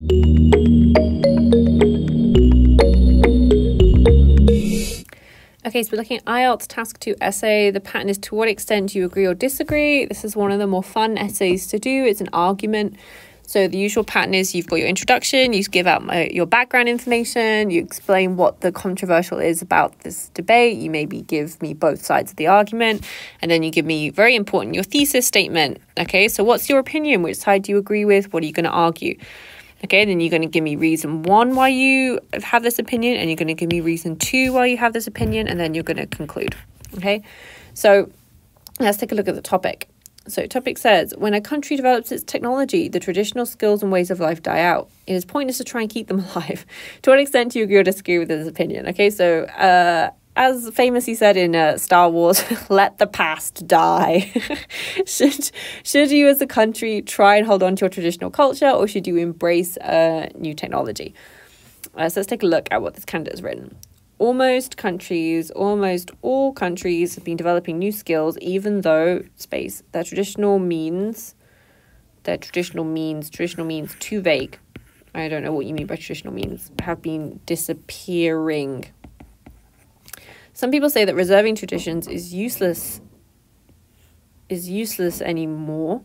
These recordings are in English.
Okay, so we're looking at IELTS Task 2 essay. The pattern is to what extent do you agree or disagree. This is one of the more fun essays to do. It's an argument. So the usual pattern is you've got your introduction, you give out your background information, you explain what the controversial is about this debate, you maybe give me both sides of the argument, and then you give me, very important, your thesis statement. Okay, so what's your opinion? Which side do you agree with? What are you going to argue? Okay, then you're going to give me reason 1 why you have this opinion, and you're going to give me reason 2 why you have this opinion, and then you're going to conclude. Okay, so let's take a look at the topic. So topic says, when a country develops its technology, the traditional skills and ways of life die out. It is pointless to try and keep them alive. To what extent do you agree or disagree with this opinion? Okay, so as famously said in Star Wars, let the past die. Should you as a country try and hold on to your traditional culture, or should you embrace new technology? So let's take a look at what this candidate has written. Almost all countries have been developing new skills, even though, their traditional means too vague. I don't know what you mean by traditional means, have been disappearing. Some people say that reserving traditions is useless anymore,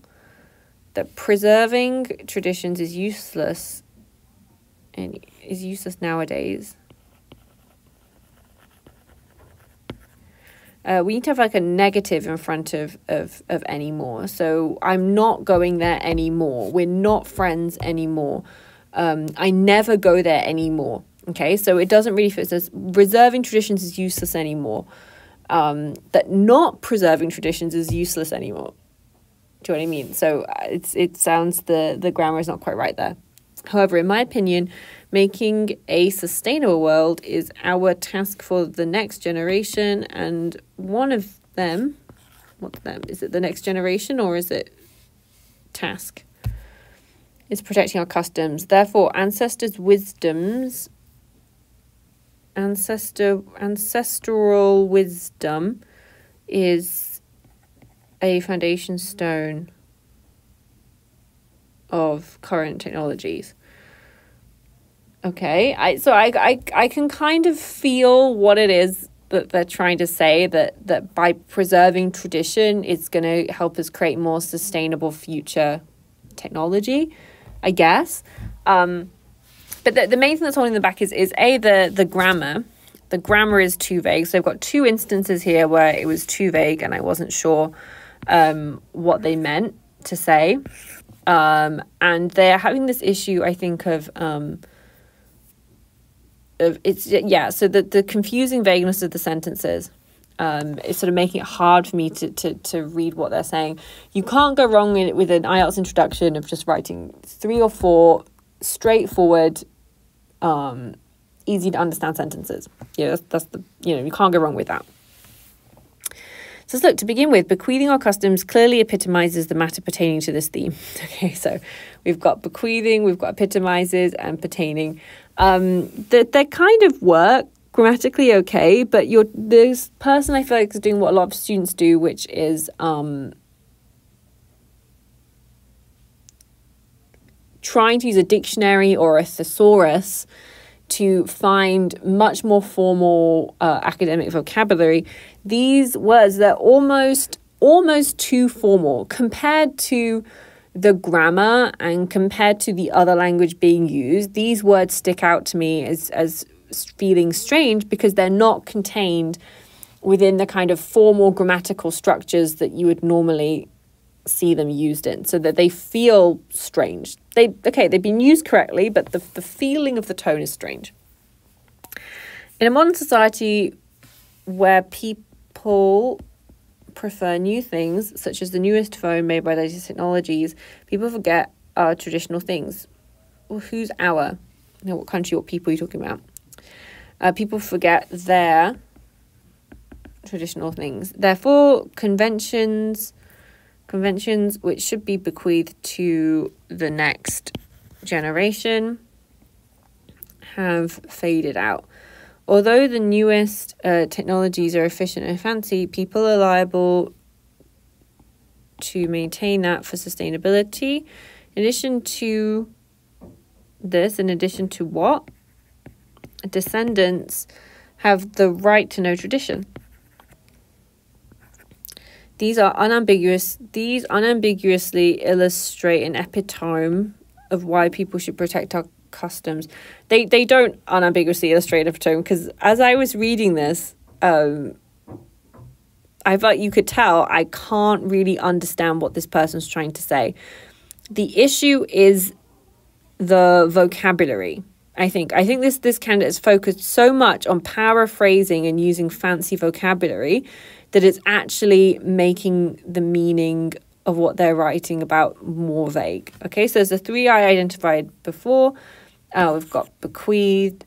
that preserving traditions is useless nowadays. We need to have like a negative in front of anymore. So I'm not going there anymore. We're not friends anymore. I never go there anymore. Okay, so it doesn't really fit. It says reserving traditions is useless anymore. That not preserving traditions is useless anymore. Do you know what I mean? So it sounds the grammar is not quite right there. However, in my opinion, making a sustainable world is our task for the next generation, and one of them, is it the next generation or is it task? Is protecting our customs. Therefore, ancestral wisdom is a foundation stone of current technologies. Okay, I can kind of feel what it is that they're trying to say, that by preserving tradition, it's going to help us create more sustainable future technology, I guess. But the main thing that's holding them back is the grammar. The grammar is too vague. So I've got 2 instances here where it was too vague and I wasn't sure what they meant to say. And they're having this issue, I think, so the confusing vagueness of the sentences is sort of making it hard for me to read what they're saying. You can't go wrong with an IELTS introduction of just writing 3 or 4 straightforward, easy to understand sentences. That's the, you can't go wrong with that. So look, to begin with, bequeathing our customs clearly epitomizes the matter pertaining to this theme. Okay, so we've got bequeathing, we've got epitomizes and pertaining. They kind of work grammatically okay, but this person I feel like is doing what a lot of students do, which is trying to use a dictionary or a thesaurus to find much more formal academic vocabulary. These words, they're almost too formal compared to the grammar and compared to the other language being used. These words stick out to me as feeling strange because they're not contained within the kind of formal grammatical structures that you would normally see them used in, so that they feel strange. They've been used correctly, but the feeling of the tone is strange. In a modern society where people prefer new things, such as the newest phone made by the latest technologies, people forget our traditional things. Well, who's our? What country, what people are you talking about? People forget their traditional things. Therefore, conventions which should be bequeathed to the next generation have faded out. Although the newest technologies are efficient and fancy, people are liable to maintain that for sustainability. In addition to this in addition to what? Descendants have the right to know tradition. These are unambiguous. These unambiguously illustrate an epitome of why people should protect our customs. They don't unambiguously illustrate an epitome, because as I was reading this, I felt you could tell I can't really understand what this person's trying to say. The issue is the vocabulary. I think this candidate is focused so much on paraphrasing and using fancy vocabulary that it's actually making the meaning of what they're writing about more vague. Okay, so there's the three I identified before. We've got bequeathed,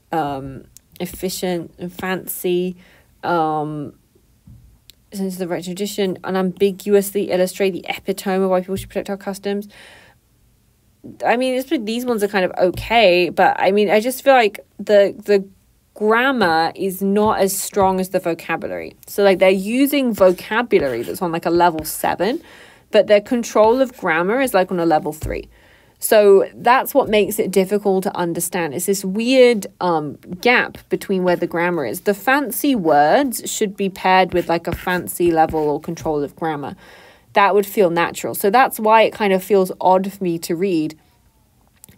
efficient, and fancy. Since the right tradition, unambiguously illustrate the epitome of why people should protect our customs. I mean, these ones are kind of okay, but I mean, I just feel like the grammar is not as strong as the vocabulary. So like they're using vocabulary that's on like a level 7, but their control of grammar is like on a level 3. So that's what makes it difficult to understand. It's this weird gap between where the grammar is. The fancy words should be paired with like a fancy level or control of grammar. That would feel natural. So that's why it kind of feels odd for me to read,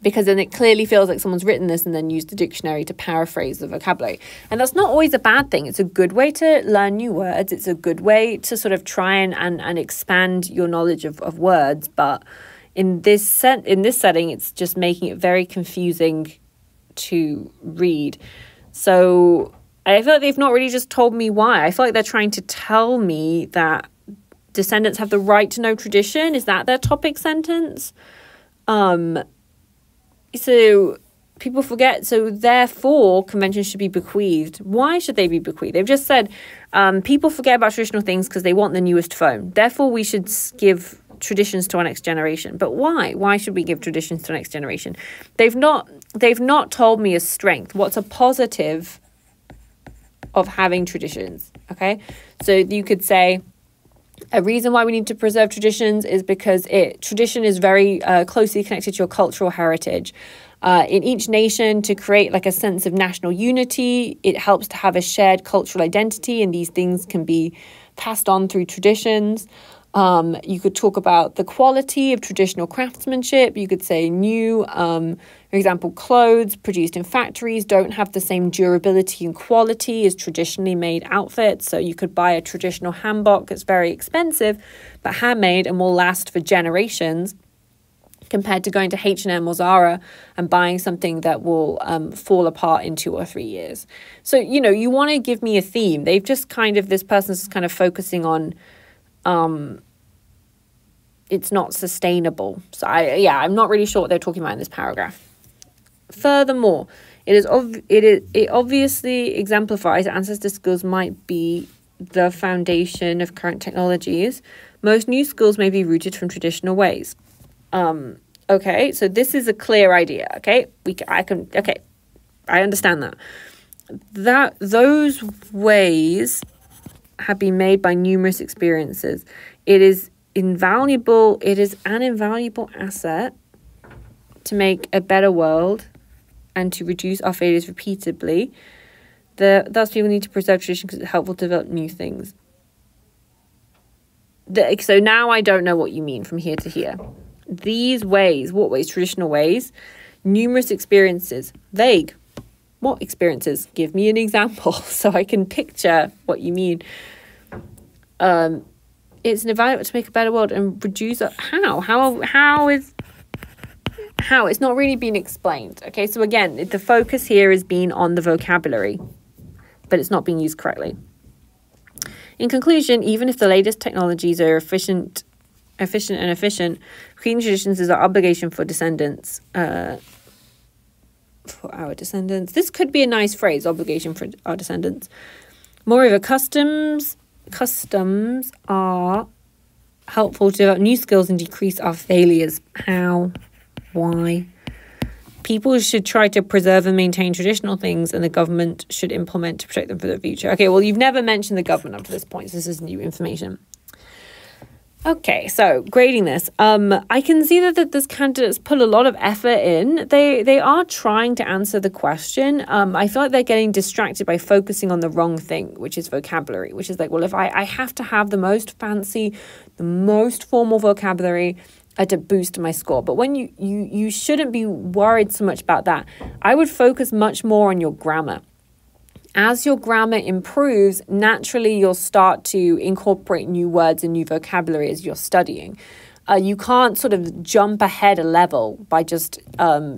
because then it clearly feels like someone's written this and then used the dictionary to paraphrase the vocabulary. And that's not always a bad thing. It's a good way to learn new words. It's a good way to sort of try and expand your knowledge of words. But in this setting, it's just making it very confusing to read. So I feel like they've not really just told me why. I feel like they're trying to tell me that descendants have the right to know tradition. Is that their topic sentence? So people forget. So therefore, conventions should be bequeathed. Why should they be bequeathed? They've just said people forget about traditional things because they want the newest phone. Therefore, we should give traditions to our next generation. But why? Why should we give traditions to our next generation? They've not told me a strength. What's a positive of having traditions? Okay, so you could say, a reason why we need to preserve traditions is because tradition is very closely connected to your cultural heritage. In each nation, to create like a sense of national unity, it helps to have a shared cultural identity, and these things can be passed on through traditions. You could talk about the quality of traditional craftsmanship. You could say new, for example, clothes produced in factories don't have the same durability and quality as traditionally made outfits. So you could buy a traditional hanbok that's very expensive, but handmade and will last for generations, compared to going to H&M or Zara and buying something that will fall apart in 2 or 3 years. So, you want to give me a theme. They've just this person's kind of focusing on it's not sustainable. So I'm not really sure what they're talking about in this paragraph. Furthermore, it obviously exemplifies that ancestor skills might be the foundation of current technologies. Most new skills may be rooted from traditional ways. Okay, so this is a clear idea. Okay, I understand that those ways have been made by numerous experiences. It is invaluable. It is an invaluable asset to make a better world and to reduce our failures repeatedly. Thus, people need to preserve tradition because it's helpful to develop new things. So now I don't know what you mean from here to here. These ways, what ways? Traditional ways, numerous experiences, vague. What experiences? Give me an example so I can picture what you mean. It's invaluable to make a better world and reduce how it's not really been explained. Okay, so again, the focus here has been on the vocabulary, but it's not being used correctly. In conclusion, even if the latest technologies are efficient, creating traditions is our obligation for descendants. For our descendants. This could be a nice phrase, obligation for our descendants. Moreover, customs are helpful to develop new skills and decrease our failures. How? Why? People should try to preserve and maintain traditional things, and the government should implement to protect them for the future. Okay, well, you've never mentioned the government up to this point, so this is new information. Okay, so grading this, I can see that this candidates put a lot of effort in. They are trying to answer the question. I feel like they're getting distracted by focusing on the wrong thing, which is vocabulary, which is like, well, if I have to have the most fancy, the most formal vocabulary to boost my score. But when you shouldn't be worried so much about that. I would focus much more on your grammar. As your grammar improves, naturally you'll start to incorporate new words and new vocabulary as you're studying. You can't sort of jump ahead a level by just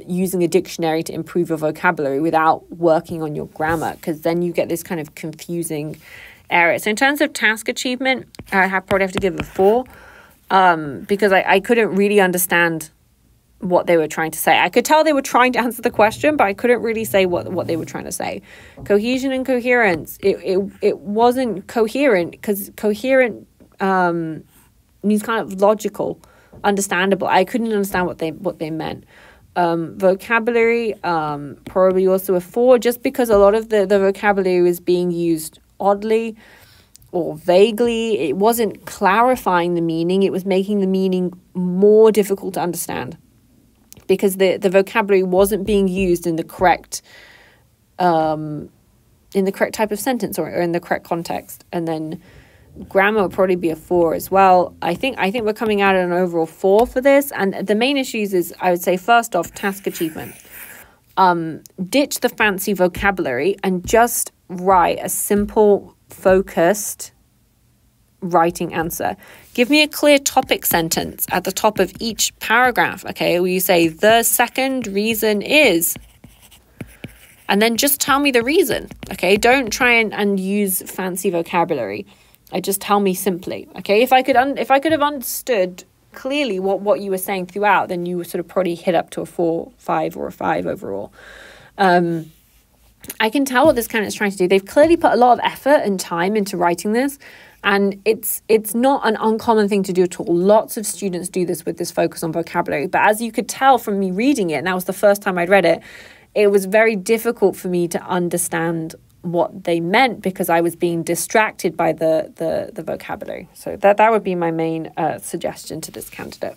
using a dictionary to improve your vocabulary without working on your grammar, because then you get this kind of confusing area. So in terms of task achievement, I probably have to give it a 4 because I couldn't really understand what they were trying to say. I could tell they were trying to answer the question, but I couldn't really say what they were trying to say. Cohesion and coherence, it wasn't coherent, because coherent means kind of logical, understandable. I couldn't understand what they meant. Vocabulary, probably also a 4, just because a lot of the vocabulary was being used oddly or vaguely. It wasn't clarifying the meaning, it was making the meaning more difficult to understand, because the vocabulary wasn't being used in the correct type of sentence or in the correct context. And then grammar would probably be a 4 as well. I think we're coming out at an overall 4 for this. And the main issues is, I would say, first off, task achievement. Ditch the fancy vocabulary and just write a simple, focused writing answer. Give me a clear topic sentence at the top of each paragraph, okay, where you say, the second reason is, and then just tell me the reason, okay? Don't try and use fancy vocabulary. Just tell me simply, okay? If I could have understood clearly what you were saying throughout, then you would sort of probably hit up to a 4, 5, or a 5 overall. I can tell what this candidate's trying to do. They've clearly put a lot of effort and time into writing this, and it's not an uncommon thing to do at all. Lots of students do this with this focus on vocabulary. But as you could tell from me reading it, and that was the first time I'd read it, it was very difficult for me to understand what they meant because I was being distracted by the vocabulary. So that would be my main suggestion to this candidate.